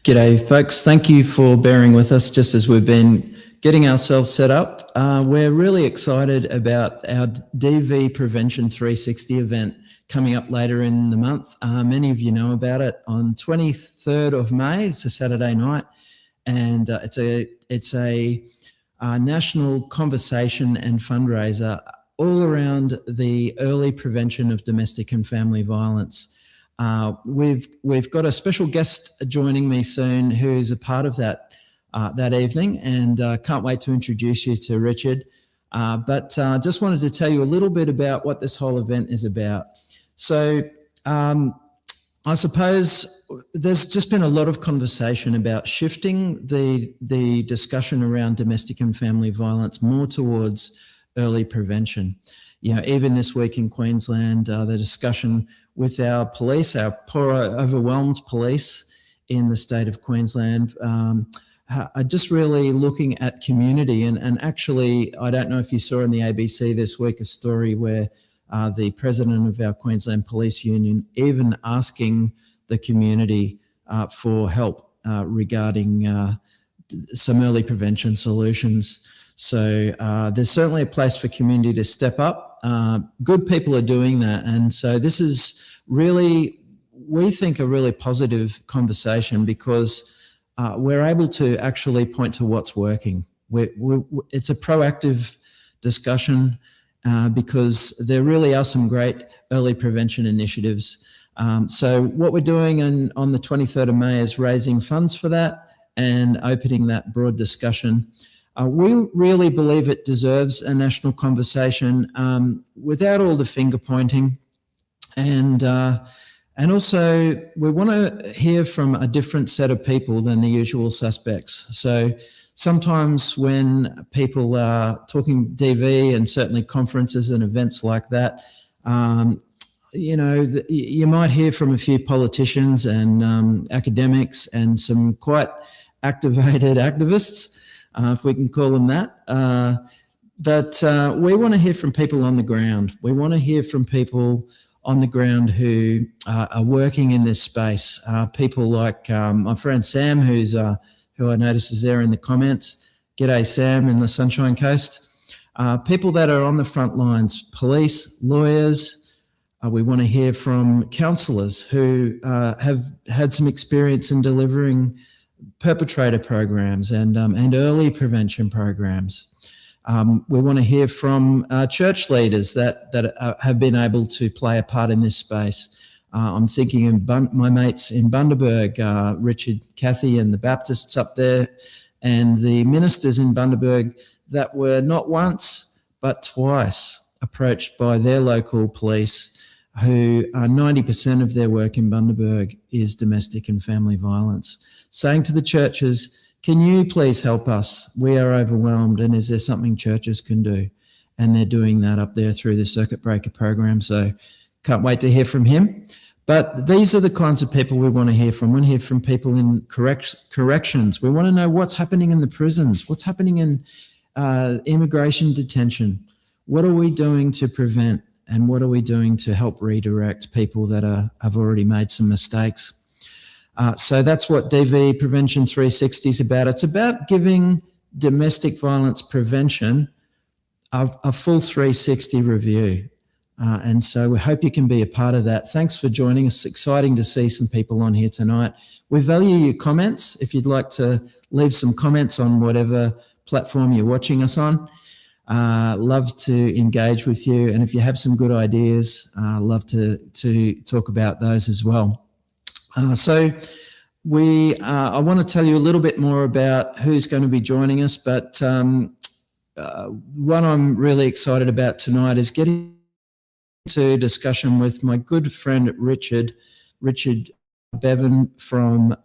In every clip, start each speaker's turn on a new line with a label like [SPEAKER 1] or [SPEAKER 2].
[SPEAKER 1] G'day, folks. Thank you for bearing with us just as we've been getting ourselves set up. We're really excited about our DV Prevention 360 event coming up later in the month. Many of you know about it on 23rd of May. It's a Saturday night, and it's a national conversation and fundraiser all around the early prevention of domestic and family violence. We've got a special guest joining me soon who is a part of that evening, and can't wait to introduce you to Richard. But just wanted to tell you a little bit about what this whole event is about. So I suppose there's just been a lot of conversation about shifting the discussion around domestic and family violence more towards early prevention. You know, even this week in Queensland, the discussion with our police, our poor, overwhelmed police in the state of Queensland, are just really looking at community. And actually, I don't know if you saw in the ABC this week a story where the president of our Queensland Police Union even asking the community for help regarding some early prevention solutions. So there's certainly a place for community to step up. Good people are doing that. And so this is really, we think, a really positive conversation because we're able to actually point to what's working. It's a proactive discussion because there really are some great early prevention initiatives. So what we're doing on the 23rd of May is raising funds for that and opening that broad discussion. We really believe it deserves a national conversation without all the finger pointing. And also we want to hear from a different set of people than the usual suspects. So sometimes when people are talking DV, and certainly conferences and events like that, you know, you might hear from a few politicians and academics and some quite activated activists, if we can call them that. But we want to hear from people on the ground. We want to hear from people on the ground who are working in this space. People like my friend Sam, who I noticed is there in the comments. G'day, Sam, in the Sunshine Coast. People that are on the front lines, police, lawyers. We want to hear from counsellors who have had some experience in delivering perpetrator programs and early prevention programs. We want to hear from church leaders that have been able to play a part in this space. I'm thinking of my mates in Bundaberg, Richard, Kathy, and the Baptists up there, and the ministers in Bundaberg that were not once but twice approached by their local police, who 90% of their work in Bundaberg is domestic and family violence, saying to the churches, can you please help us? We are overwhelmed, and is there something churches can do? And they're doing that up there through the Circuit Breaker program, so can't wait to hear from him. But these are the kinds of people we want to hear from. We want to hear from people in corrections. We want to know what's happening in the prisons, what's happening in immigration detention. What are we doing to prevent, and what are we doing to help redirect people that have already made some mistakes? So that's what DV Prevention 360 is about. It's about giving domestic violence prevention a full 360 review. And so we hope you can be a part of that. Thanks for joining us. Exciting to see some people on here tonight. We value your comments. If you'd like to leave some comments on whatever platform you're watching us on, love to engage with you. And if you have some good ideas, love to talk about those as well. So I want to tell you a little bit more about who's going to be joining us, but what I'm really excited about tonight is getting to discussion with my good friend Richard Bevan from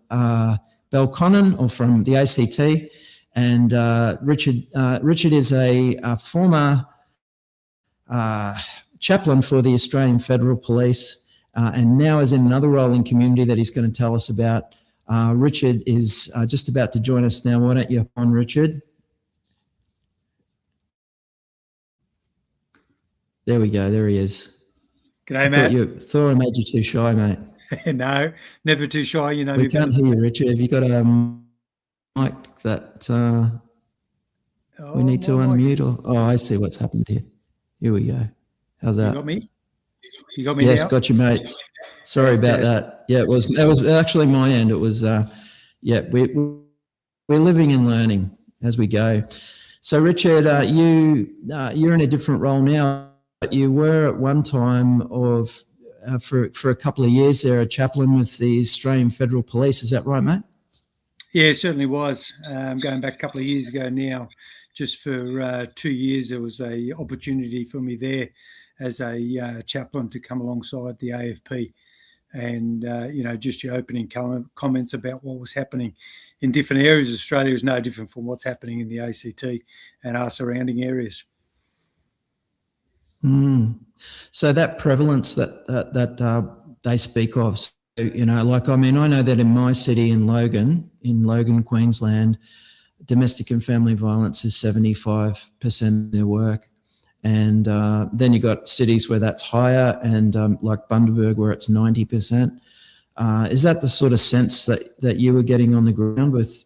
[SPEAKER 1] Belconnen, or from the ACT. And Richard is a former chaplain for the Australian Federal Police, and now is in another role in community that he's going to tell us about. Richard is just about to join us now. Why don't you hop on, Richard? There we go. There he is.
[SPEAKER 2] G'day, Matt.
[SPEAKER 1] Thought I made you too shy, mate.
[SPEAKER 2] No, never too shy. You know
[SPEAKER 1] We
[SPEAKER 2] me better
[SPEAKER 1] can't
[SPEAKER 2] than
[SPEAKER 1] hear
[SPEAKER 2] that.
[SPEAKER 1] you, Richard. Have you got a mic that we
[SPEAKER 2] Oh,
[SPEAKER 1] need to
[SPEAKER 2] my mic's.
[SPEAKER 1] unmute? Or oh, I see what's happened here. Here we go. How's
[SPEAKER 2] You
[SPEAKER 1] that?
[SPEAKER 2] got me? You got me
[SPEAKER 1] Yes,
[SPEAKER 2] now?
[SPEAKER 1] got you, mates. Sorry about
[SPEAKER 2] Fantastic.
[SPEAKER 1] that. Yeah, it was actually my end. It was yeah, we're living and learning as we go. So, Richard, you're in a different role now. But you were at one time for a couple of years there a chaplain with the Australian Federal Police. Is that right, mate?
[SPEAKER 2] Yeah, it certainly was. Going back a couple of years ago now, just for 2 years, there was a opportunity for me there as a chaplain to come alongside the AFP. And, just your opening comments about what was happening in different areas of Australia is no different from what's happening in the ACT and our surrounding areas.
[SPEAKER 1] So that prevalence that they speak of, so, I know that in my city in Logan, Queensland, domestic and family violence is 75% of their work. And then you've got cities where that's higher, and like Bundaberg where it's 90%. Is that the sort of sense that you were getting on the ground with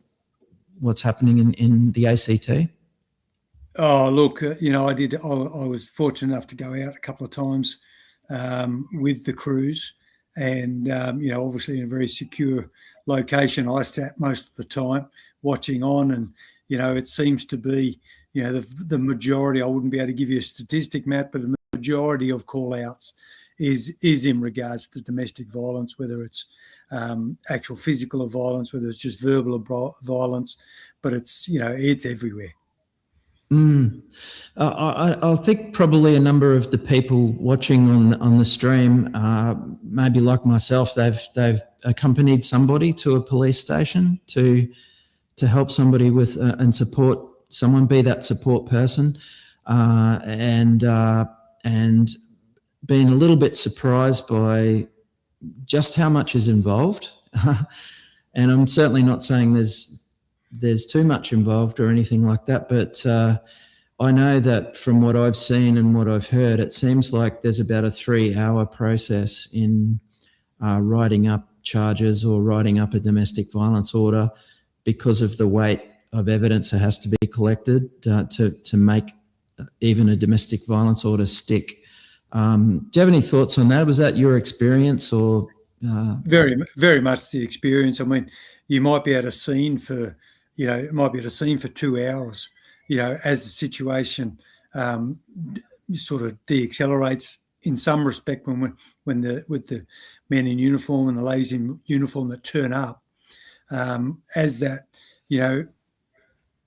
[SPEAKER 1] what's happening in the ACT?
[SPEAKER 2] Oh, look, I was fortunate enough to go out a couple of times with the crews, and obviously in a very secure location. I sat most of the time watching on, and it seems to be the majority. I wouldn't be able to give you a statistic, Matt, but the majority of call outs is in regards to domestic violence, whether it's actual physical violence, whether it's just verbal violence, but it's everywhere.
[SPEAKER 1] I think probably a number of the people watching on the stream, maybe like myself, they've accompanied somebody to a police station to help somebody with and support someone, be that support person, and being a little bit surprised by just how much is involved. And I'm certainly not saying there's too much involved or anything like that, but I know that from what I've seen and what I've heard, it seems like there's about a 3-hour process in writing up charges or writing up a domestic violence order because of the weight of evidence that has to be collected to make even a domestic violence order stick. Do you have any thoughts on that? Was that your experience or?
[SPEAKER 2] Very, very much the experience. I mean, you might be at a scene for, it might be at a scene for 2 hours, as the situation sort of de-accelerates in some respect with the men in uniform and the ladies in uniform that turn up, as that,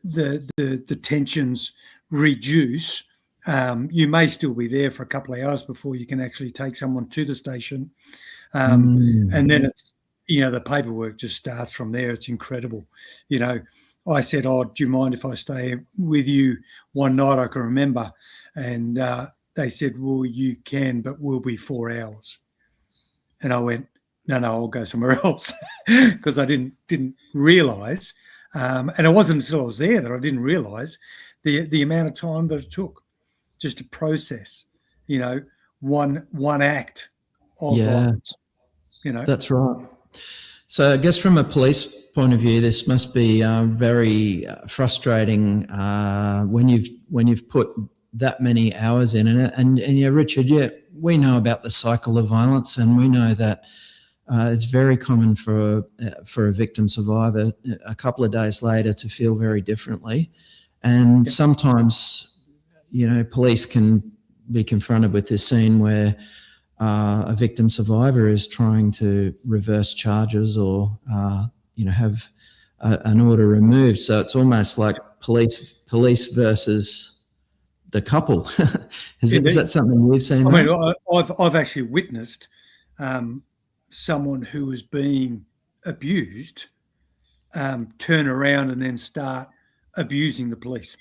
[SPEAKER 2] the tensions reduce. You may still be there for a couple of hours before you can actually take someone to the station. And then it's, the paperwork just starts from there. It's incredible. I said, "Oh, do you mind if I stay with you one night?" I can remember. And they said, "Well, you can, but we'll be 4 hours." And I went, no, I'll go somewhere else, because I didn't realise. And it wasn't until I was there that I didn't realise the amount of time that it took just to process, one act of violence.
[SPEAKER 1] That's right. So I guess from a police point of view, this must be very frustrating when you've put that many hours in it. And yeah, Richard, we know about the cycle of violence, and we know that it's very common for a victim survivor a couple of days later to feel very differently. And sometimes, police can be confronted with this scene where a victim survivor is trying to reverse charges or, have an order removed. So it's almost like police versus the couple. Is that something you've seen?
[SPEAKER 2] I mean, I've actually witnessed someone who was being abused turn around and then start abusing the police.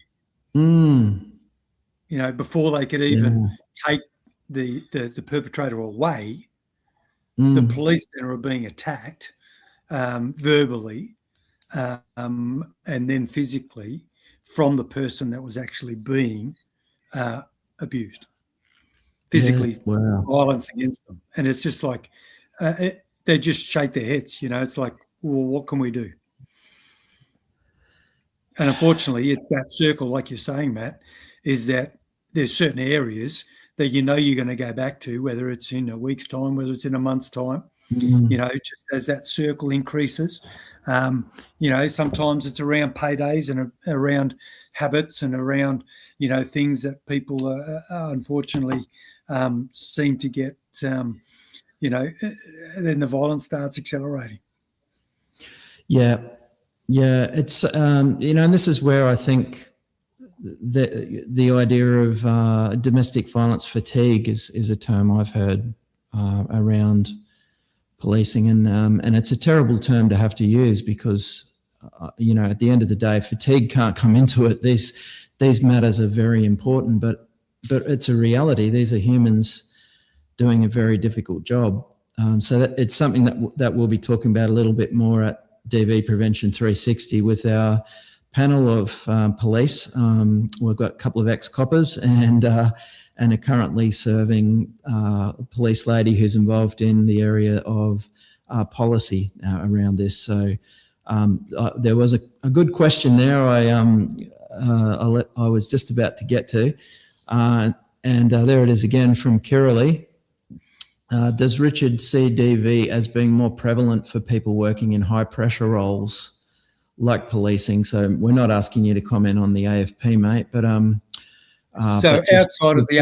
[SPEAKER 2] Before they could even take the perpetrator away, the police then are being attacked verbally and then physically from the person that was actually being abused, physically violence against them. And it's just like they just shake their heads. It's like, well, what can we do? And unfortunately, it's that circle, like you're saying, Matt, is that there's certain areas that you're going to go back to, whether it's in a week's time, whether it's in a month's time, just as that circle increases. Sometimes it's around paydays and around habits and around, things that people unfortunately seem to get, then the violence starts accelerating.
[SPEAKER 1] Yeah. It's, and this is where I think the idea of domestic violence fatigue is a term I've heard around policing, and it's a terrible term to have to use because at the end of the day, fatigue can't come into it. These matters are very important, but it's a reality. These are humans doing a very difficult job. So it's something that we'll be talking about a little bit more at DV Prevention 360 with our panel of police. We've got a couple of ex-coppers and are currently serving police lady who's involved in the area of policy around this. So there was a good question there I was just about to get to. And there it is again from Kiralee. Does Richard see DV as being more prevalent for people working in high pressure roles like policing? So we're not asking you to comment on the AFP, mate, but
[SPEAKER 2] so outside of the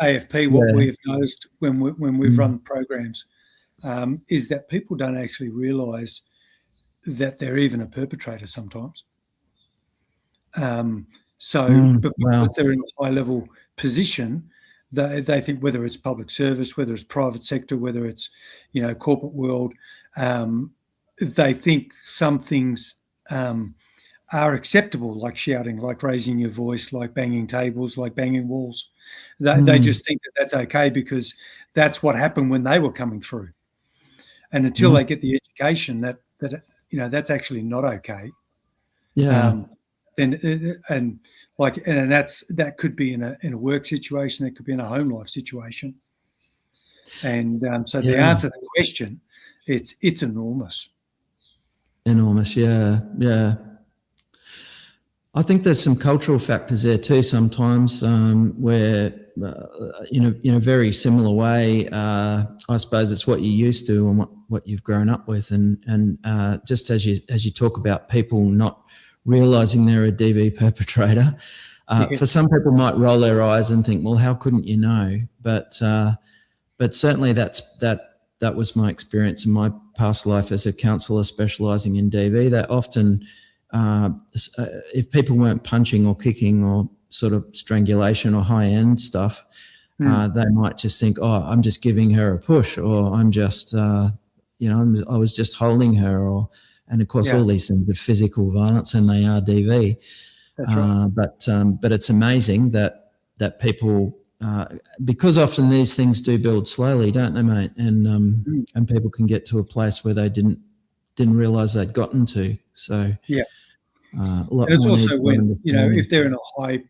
[SPEAKER 2] AFP, what we've noticed when we've run programs is that people don't actually realise that they're even a perpetrator sometimes. Because they're in a high level position, they think whether it's public service, whether it's private sector, whether it's corporate world, they think some things are acceptable, like shouting, like raising your voice, like banging tables, like banging walls. They just think that that's okay because that's what happened when they were coming through. And until they get the education that that's actually not okay.
[SPEAKER 1] Yeah.
[SPEAKER 2] That could be in a work situation, that could be in a home life situation. And the answer to the question, it's enormous.
[SPEAKER 1] Enormous, yeah. I think there's some cultural factors there too sometimes where, in a very similar way, I suppose it's what you're used to and what you've grown up with. And just as you talk about people not realising they're a DV perpetrator, for some people might roll their eyes and think, well, how couldn't you know? But certainly that was my experience in my past life as a counsellor specialising in DV. That often, if people weren't punching or kicking or sort of strangulation or high-end stuff, they might just think, oh, I'm just giving her a push, or I'm just, I was just holding her, and of course all these things are physical violence and they are DV.
[SPEAKER 2] That's right.
[SPEAKER 1] But it's amazing that people, because often these things do build slowly, don't they, mate? And people can get to a place where they didn't realise they'd gotten to. So
[SPEAKER 2] it's also when if they're in a high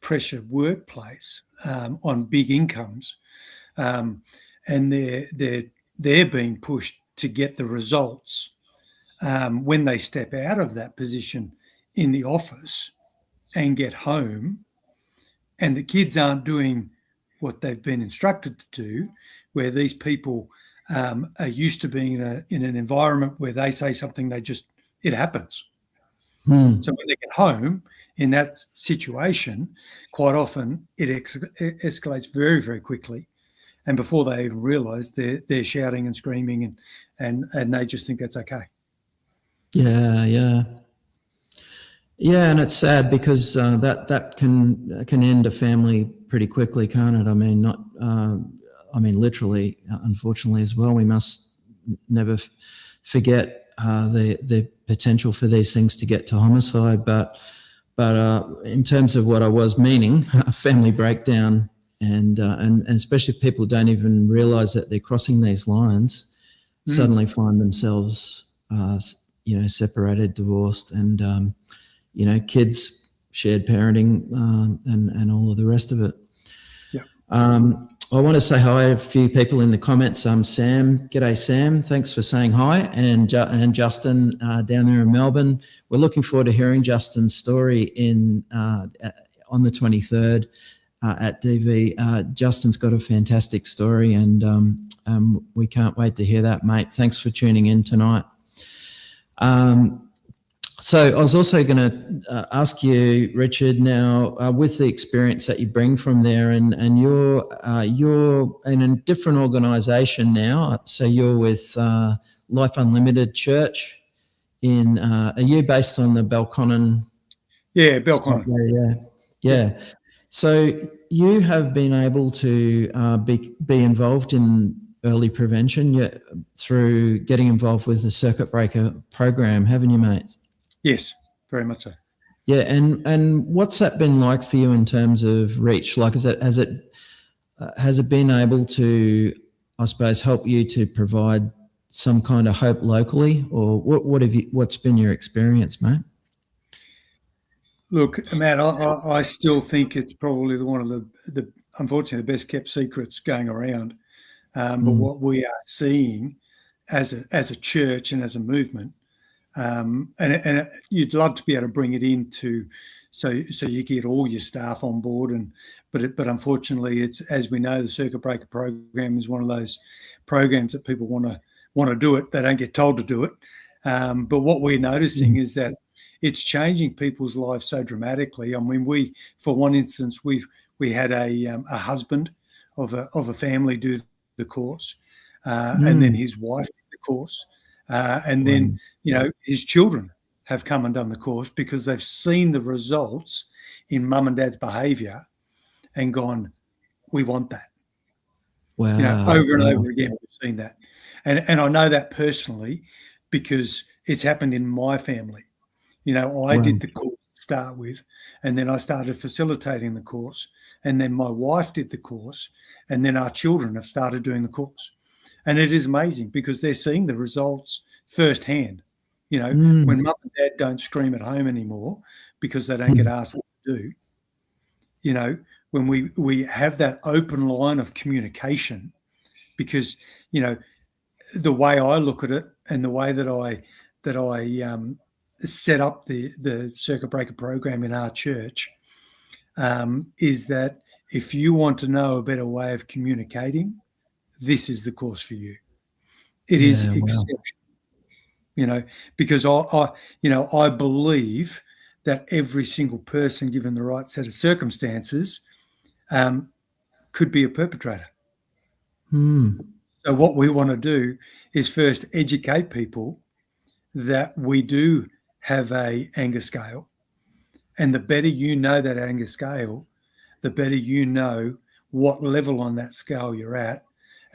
[SPEAKER 2] pressure workplace on big incomes, and they're being pushed to get the results when they step out of that position in the office and get home, and the kids aren't doing what they've been instructed to do, where these people are used to being in an environment where they say something, it happens. So when they get home in that situation, quite often it escalates very, very quickly. And before they even realise, they're shouting and screaming and they just think that's okay.
[SPEAKER 1] Yeah, and it's sad because that can end a family pretty quickly, can't it? I mean, literally, unfortunately as well. We must never forget the potential for these things to get to homicide. But in terms of what I was meaning, family breakdown, and especially if people don't even realise that they're crossing these lines, suddenly find themselves separated, divorced, and kids, shared parenting, and all of the rest of it. I want to say hi to a few people in the comments. Sam, g'day Sam, thanks for saying hi, and Justin down there in Melbourne. We're looking forward to hearing Justin's story on the 23rd at DV. Justin's got a fantastic story, and we can't wait to hear that, mate. Thanks for tuning in tonight. So I was also going to ask you, Richard, now with the experience that you bring from there, and you're in a different organisation now. So you're with Life Unlimited Church are you based on the Belconnen?
[SPEAKER 2] Yeah, Belconnen.
[SPEAKER 1] Yeah. So you have been able to be involved in early prevention through getting involved with the Circuit Breaker program, haven't you, mate?
[SPEAKER 2] Yes, very much so.
[SPEAKER 1] Yeah, and what's that been like for you in terms of reach? Like, has it been able to, I suppose, help you to provide some kind of hope locally, or what's been your experience, mate?
[SPEAKER 2] Look, Matt, I still think it's probably one of the unfortunately the best kept secrets going around. But what we are seeing as a church and as a movement. And you'd love to be able to bring it into so you get all your staff on board, but unfortunately, it's, as we know, the Circuit Breaker program is one of those programs that people want to do it. They don't get told to do it. But what we're noticing is that it's changing people's lives so dramatically. I mean, for one instance, we had a husband of a family do the course, and then his wife did the course. And then, his children have come and done the course because they've seen the results in mum and dad's behaviour and gone, we want that.
[SPEAKER 1] Wow.
[SPEAKER 2] Over and over again, we've seen that. And I know that personally because it's happened in my family. I did the course to start with, and then I started facilitating the course, and then my wife did the course, and then our children have started doing the course. And it is amazing because they're seeing the results firsthand. When mum and dad don't scream at home anymore because they don't get asked what to do. When we have that open line of communication, because the way I look at it and the way that I set up the Circuit Breaker program in our church is that if you want to know a better way of communicating, this is the course for you. It is exceptional, because I believe that every single person, given the right set of circumstances, could be a perpetrator. So what we want to do is first educate people that we do have a anger scale, and the better you know that anger scale, the better you know what level on that scale you're at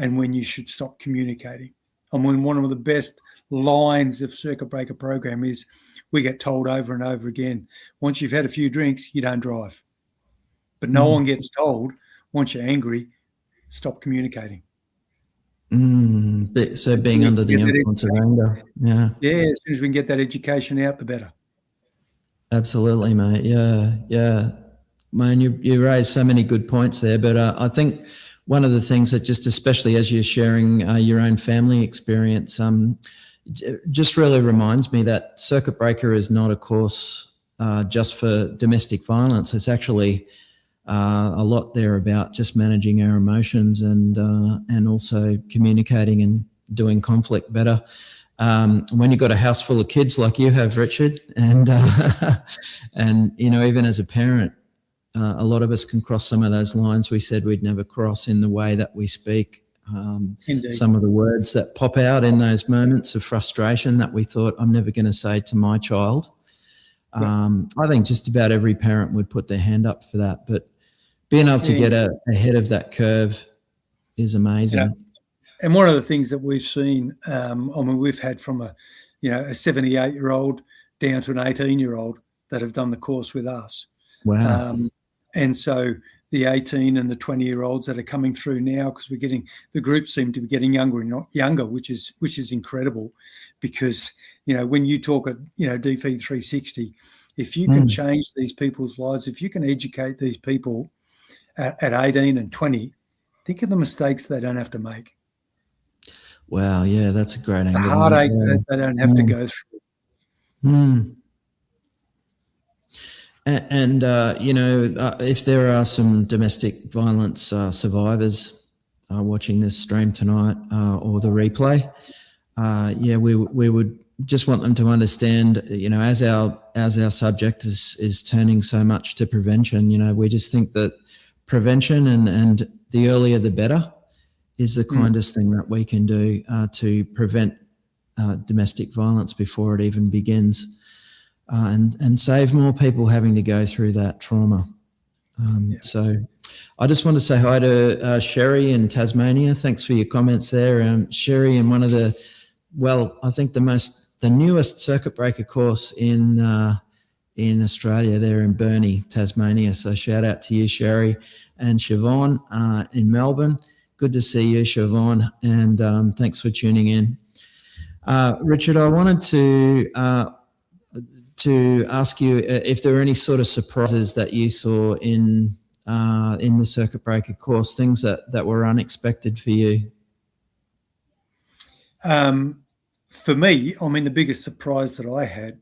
[SPEAKER 2] and when you should stop communicating. I mean, one of the best lines of Circuit Breaker program is we get told over and over again, once you've had a few drinks, you don't drive. But no one gets told, once you're angry, stop communicating.
[SPEAKER 1] So being under the influence of anger. Yeah.
[SPEAKER 2] Yeah, as soon as we can get that education out, the better.
[SPEAKER 1] Absolutely, mate. Yeah. Man, you raised so many good points there, but I think one of the things that just, especially as you're sharing your own family experience, just really reminds me that Circuit Breaker is not a course just for domestic violence. It's actually a lot there about just managing our emotions and also communicating and doing conflict better. When you've got a house full of kids like you have, Richard, and even as a parent, a lot of us can cross some of those lines we said we'd never cross in the way that we speak. Some of the words that pop out in those moments of frustration that we thought, I'm never going to say to my child. I think just about every parent would put their hand up for that. But being able to get ahead of that curve is amazing.
[SPEAKER 2] Yeah. And one of the things that we've seen, we've had from a 78-year-old down to an 18-year-old that have done the course with us.
[SPEAKER 1] Wow.
[SPEAKER 2] And so the 18 and the 20-year-olds that are coming through now, because the groups seem to be getting younger and not younger, which is incredible, because when you talk at DV360, if you can change these people's lives, if you can educate these people at 18 and 20, think of the mistakes they don't have to make.
[SPEAKER 1] Wow, yeah, that's a great
[SPEAKER 2] The
[SPEAKER 1] angle,
[SPEAKER 2] heartache
[SPEAKER 1] mate.
[SPEAKER 2] that they don't have to go through.
[SPEAKER 1] Mm. And if there are some domestic violence survivors watching this stream tonight or the replay, we would just want them to understand, as our subject is turning so much to prevention, we just think that prevention and the earlier the better is the kindest thing that we can do to prevent domestic violence before it even begins. And save more people having to go through that trauma. So I just want to say hi to Sherry in Tasmania. Thanks for your comments there. Sherry in one of I think the newest circuit breaker course in Australia there in Burnie, Tasmania. So shout out to you, Sherry. And Siobhan in Melbourne. Good to see you, Siobhan. And thanks for tuning in. Richard, I wanted to ask you if there were any sort of surprises that you saw in the circuit breaker course, things that were unexpected for you.
[SPEAKER 2] For me, I mean, the biggest surprise that I had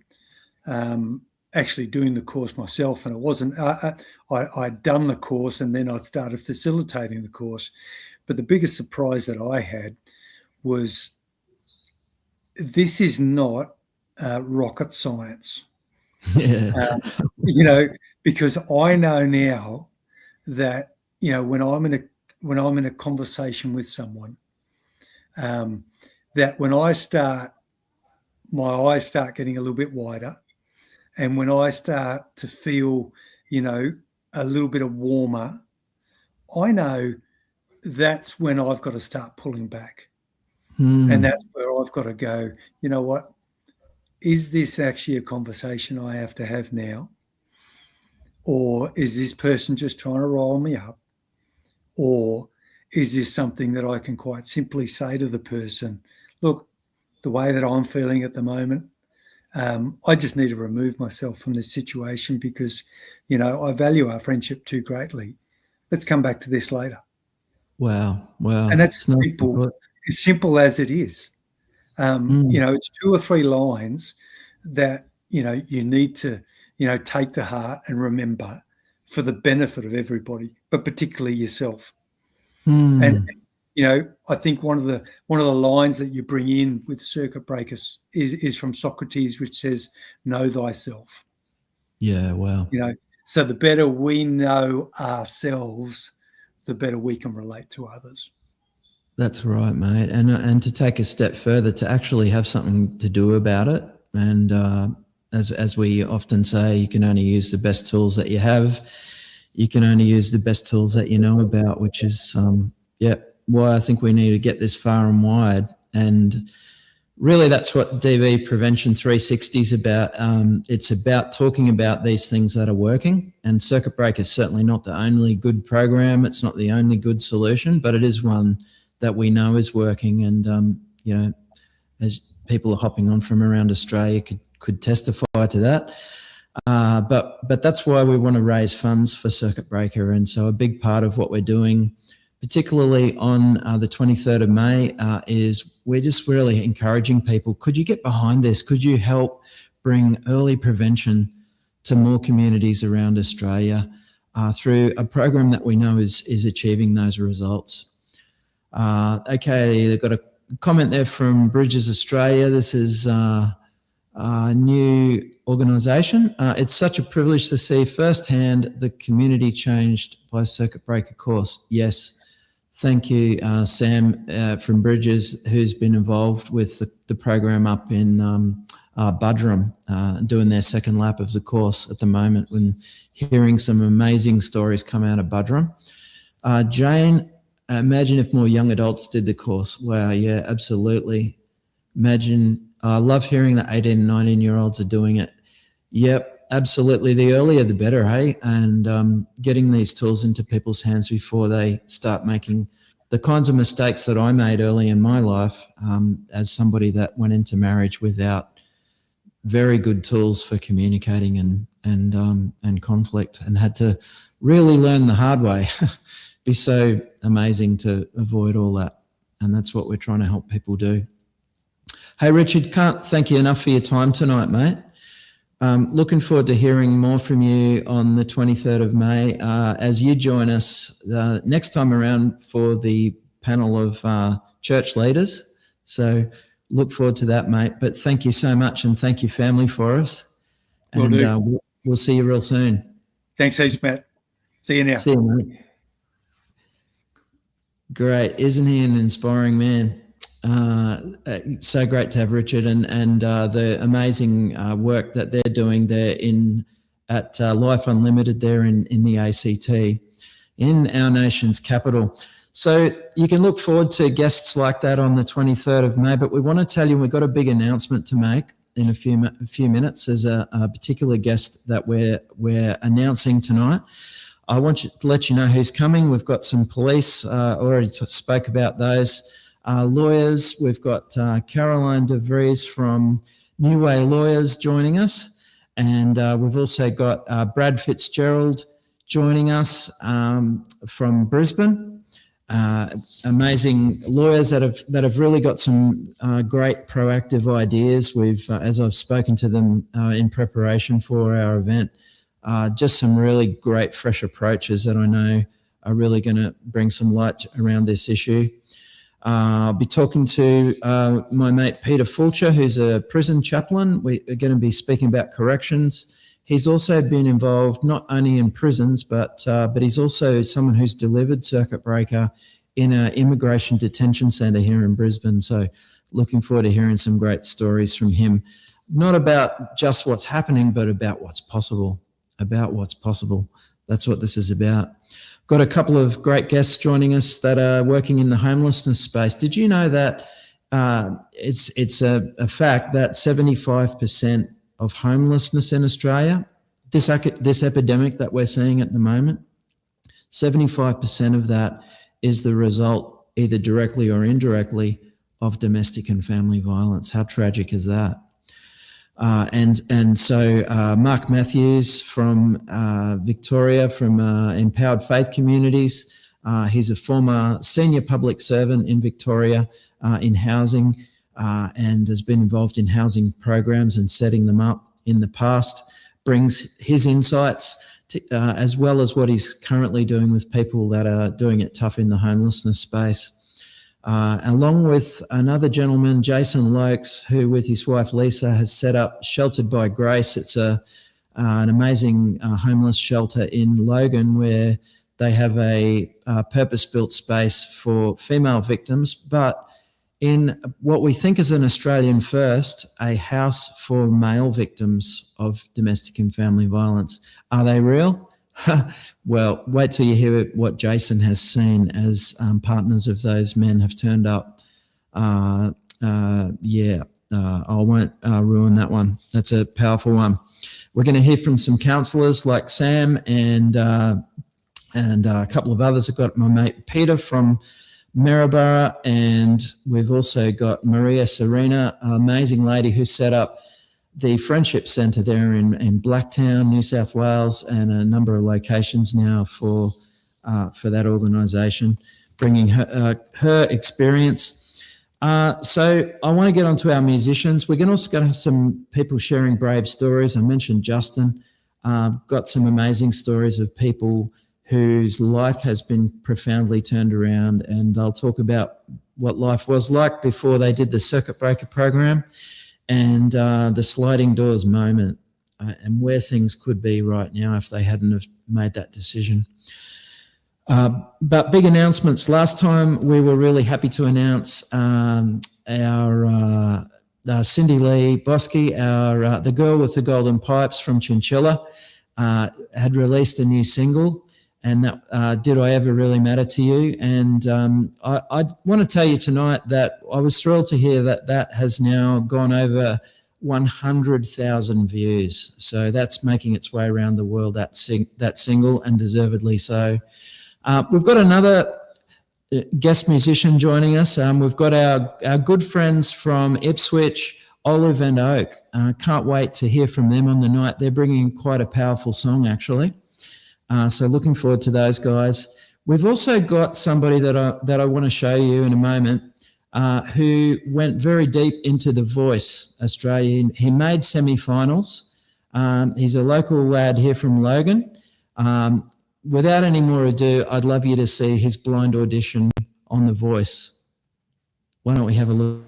[SPEAKER 2] actually doing the course myself, and it wasn't, I'd done the course and then I'd started facilitating the course. But the biggest surprise that I had was this is not rocket science.
[SPEAKER 1] Yeah.
[SPEAKER 2] Because I know now that, when I'm in a conversation with someone, that when I start, my eyes start getting a little bit wider, and when I start to feel, a little bit of warmer, I know that's when I've got to start pulling back. And that's where I've got to go, you know what? Is this actually a conversation I have to have now? Or is this person just trying to roll me up? Or is this something that I can quite simply say to the person, look, the way that I'm feeling at the moment, I just need to remove myself from this situation because, I value our friendship too greatly. Let's come back to this later.
[SPEAKER 1] Wow.
[SPEAKER 2] And that's simple, as simple as it is. It's 2 or 3 lines that, you need to, take to heart and remember for the benefit of everybody, but particularly yourself. And, I think one of the lines that you bring in with circuit breakers is from Socrates, which says, know thyself.
[SPEAKER 1] Yeah, wow.
[SPEAKER 2] So the better we know ourselves, the better we can relate to others.
[SPEAKER 1] That's right, mate. And to take a step further, to actually have something to do about it. And as we often say, you can only use the best tools that you have. You can only use the best tools that you know about, which is, why I think we need to get this far and wide. And really that's what DV Prevention 360 is about. It's about talking about these things that are working. And circuit breaker is certainly not the only good program. It's not the only good solution, but it is one that we know is working. And, as people are hopping on from around Australia could testify to that. But that's why we want to raise funds for circuit breaker. And so a big part of what we're doing, particularly on the 23rd of May, is we're just really encouraging people. Could you get behind this? Could you help bring early prevention to more communities around Australia through a program that we know is achieving those results? Okay, they've got a comment there from Bridges Australia. This is a new organisation. It's such a privilege to see firsthand the community changed by circuit breaker course. Yes, thank you, Sam from Bridges, who's been involved with the program up in Budrum, doing their second lap of the course at the moment, when hearing some amazing stories come out of Budrum. Jane, imagine if more young adults did the course. Wow, yeah, absolutely. Imagine, I love hearing that 18 and 19-year-olds are doing it. Yep, absolutely. The earlier, the better, hey? And getting these tools into people's hands before they start making the kinds of mistakes that I made early in my life as somebody that went into marriage without very good tools for communicating and conflict, and had to really learn the hard way. Be so amazing to avoid all that, and that's what we're trying to help people do. Hey, Richard, can't thank you enough for your time tonight, mate. Looking forward to hearing more from you on the 23rd of May as you join us next time around for the panel of church leaders. So look forward to that, mate. But thank you so much, and thank you, family, for us. And we'll see you real soon.
[SPEAKER 2] Thanks heaps, Matt. See you now.
[SPEAKER 1] See you, mate. Great. Isn't he an inspiring man? So great to have Richard and the amazing work that they're doing there at Life Unlimited there in the ACT, in our nation's capital. So you can look forward to guests like that on the 23rd of May, but we want to tell you we've got a big announcement to make in a few minutes. There's a particular guest that we're announcing tonight. I want to let you know who's coming. We've got some police, already spoke about those. Lawyers, we've got Caroline De Vries from New Way Lawyers joining us, and we've also got Brad Fitzgerald joining us from Brisbane. Amazing lawyers that have really got some great proactive ideas. We've, as I've spoken to them in preparation for our event, just some really great fresh approaches that I know are really going to bring some light around this issue. I'll be talking to my mate Peter Fulcher, who's a prison chaplain. We're going to be speaking about corrections. He's also been involved not only in prisons, but he's also someone who's delivered circuit breaker in an immigration detention centre here in Brisbane. So looking forward to hearing some great stories from him, not about just what's happening, but about what's possible, That's what this is about. Got a couple of great guests joining us that are working in the homelessness space. Did you know that it's a fact that 75% of homelessness in Australia, this epidemic that we're seeing at the moment, 75% of that is the result, either directly or indirectly, of domestic and family violence. How tragic is that? So Mark Matthews from Victoria, from Empowered Faith Communities. He's a former senior public servant in Victoria in housing and has been involved in housing programs and setting them up in the past, brings his insights to, as well as what he's currently doing with people that are doing it tough in the homelessness space. Along with another gentleman, Jason Lokes, who with his wife Lisa has set up Sheltered by Grace. It's an amazing homeless shelter in Logan where they have a purpose-built space for female victims, but in what we think is an Australian first, a house for male victims of domestic and family violence. Are they real? Well, wait till you hear what Jason has seen as partners of those men have turned up. I won't ruin that one. That's a powerful one. We're going to hear from some counsellors like Sam and a couple of others. I've got my mate Peter from Maryborough, and we've also got Maria Serena, an amazing lady who set up the Friendship Centre there in Blacktown, New South Wales, and a number of locations now for that organisation, bringing her experience. So I want to get onto our musicians. We're also going to have some people sharing brave stories. I mentioned Justin. Got some amazing stories of people whose life has been profoundly turned around, and I'll talk about what life was like before they did the circuit breaker program, and the sliding doors moment, and where things could be right now if they hadn't have made that decision. But big announcements. Last time we were really happy to announce our Cindy Lee Bosky, the girl with the golden pipes from Chinchilla, had released a new single, and that Did I Ever Really Matter to You? And I want to tell you tonight that I was thrilled to hear that has now gone over 100,000 views. So that's making its way around the world, that single, and deservedly so. We've got another guest musician joining us. We've got our good friends from Ipswich, Olive and Oak. Can't wait to hear from them on the night. They're bringing quite a powerful song, actually. So looking forward to those guys. We've also got somebody that I want to show you in a moment, who went very deep into The Voice Australia. He made semi-finals. He's a local lad here from Logan. Without any more ado, I'd love you to see his blind audition on The Voice. Why don't we have a look?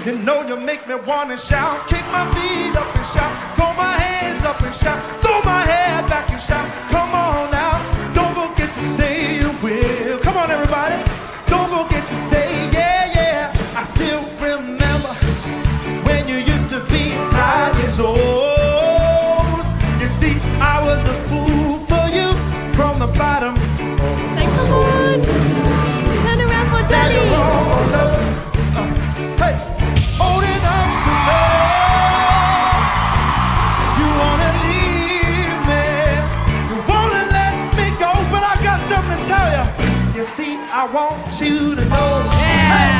[SPEAKER 3] You know you make me wanna shout, kick my feet up and shout, throw my hands up and shout, throw my hair back and shout. Come on now, don't forget to say you will. Come on everybody, don't forget to say yeah, yeah. I still remember when you used to be 9 years old. You see, I was a fool for you from the bottom.
[SPEAKER 4] Say, come on, turn around for Daddy.
[SPEAKER 3] Hey, holding on to me. You wanna leave me, you wanna let me go, but I got something to tell you. You see, I want you to know.
[SPEAKER 4] Yeah.
[SPEAKER 3] Hey,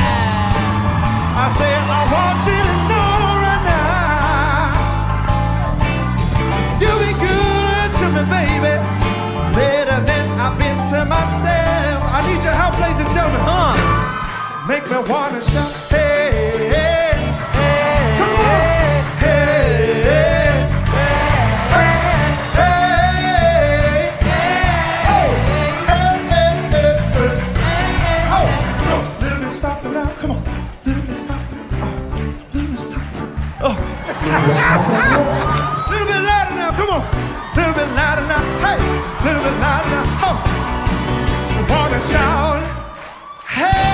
[SPEAKER 3] I said I want you to know right now. You be good to me, baby, better than I've been to myself. I need your help, ladies and gentlemen. Make me wanna shout, hey, hey, hey, come on, hey, hey, hey, hey, oh, hey, oh, so little bit softer now, come on, little bit softer, little bit softer, little bit softer, little bit louder now, come on, little bit louder now, hey, little bit louder now, oh, wanna shout, hey.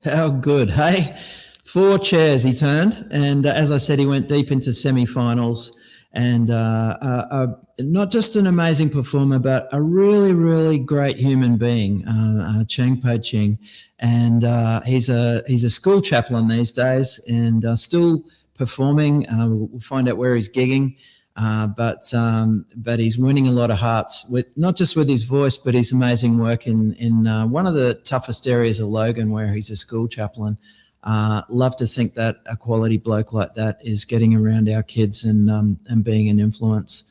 [SPEAKER 1] How good, hey? 4 chairs he turned, and as I said, he went deep into semi-finals, and not just an amazing performer, but a really, really great human being, Chang Po Ching, and he's a school chaplain these days, and still performing. We'll find out where he's gigging, but he's winning a lot of hearts with not just with his voice, but his amazing work in one of the toughest areas of Logan, where he's a school chaplain. Love to think that a quality bloke like that is getting around our kids and being an influence.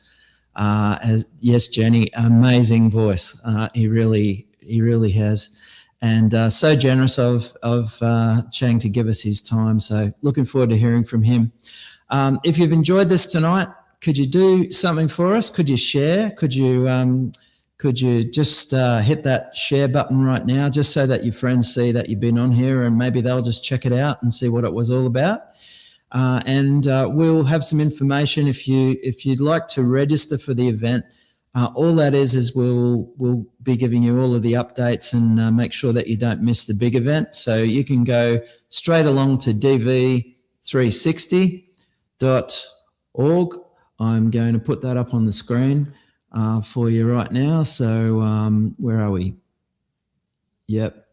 [SPEAKER 1] Yes, Jenny, amazing voice. He really has, and so generous of Chang to give us his time. So looking forward to hearing from him. If you've enjoyed this tonight, could you do something for us? Could you share? Could you just hit that share button right now, just so that your friends see that you've been on here, and maybe they'll just check it out and see what it was all about. And we'll have some information if you'd like to register for the event. All that is we'll be giving you all of the updates and make sure that you don't miss the big event. So you can go straight along to DV360.org. I'm going to put that up on the screen for you right now. So where are we? Yep.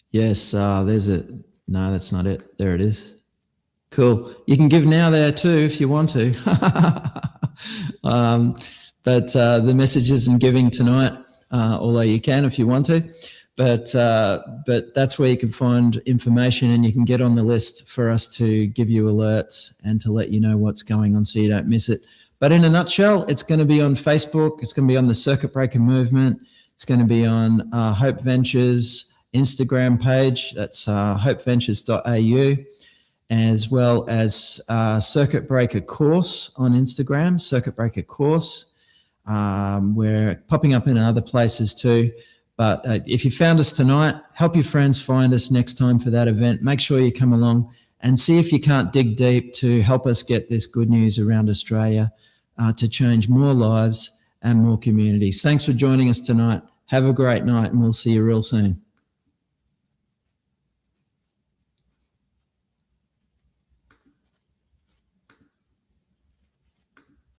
[SPEAKER 1] Yes, there's it. No, that's not it. There it is. Cool. You can give now there too if you want to. But the messages and giving tonight, although you can if you want to. But that's where you can find information, and you can get on the list for us to give you alerts and to let you know what's going on so you don't miss it. But in a nutshell, it's going to be on Facebook. It's going to be on the Circuit Breaker Movement. It's going to be on Hope Ventures Instagram page. That's hopeventures.au, as well as Circuit Breaker Course on Instagram, Circuit Breaker Course. We're popping up in other places too. But if you found us tonight, help your friends find us next time for that event. Make sure you come along and see if you can't dig deep to help us get this good news around Australia to change more lives and more communities. Thanks for joining us tonight. Have a great night, and we'll see you real soon.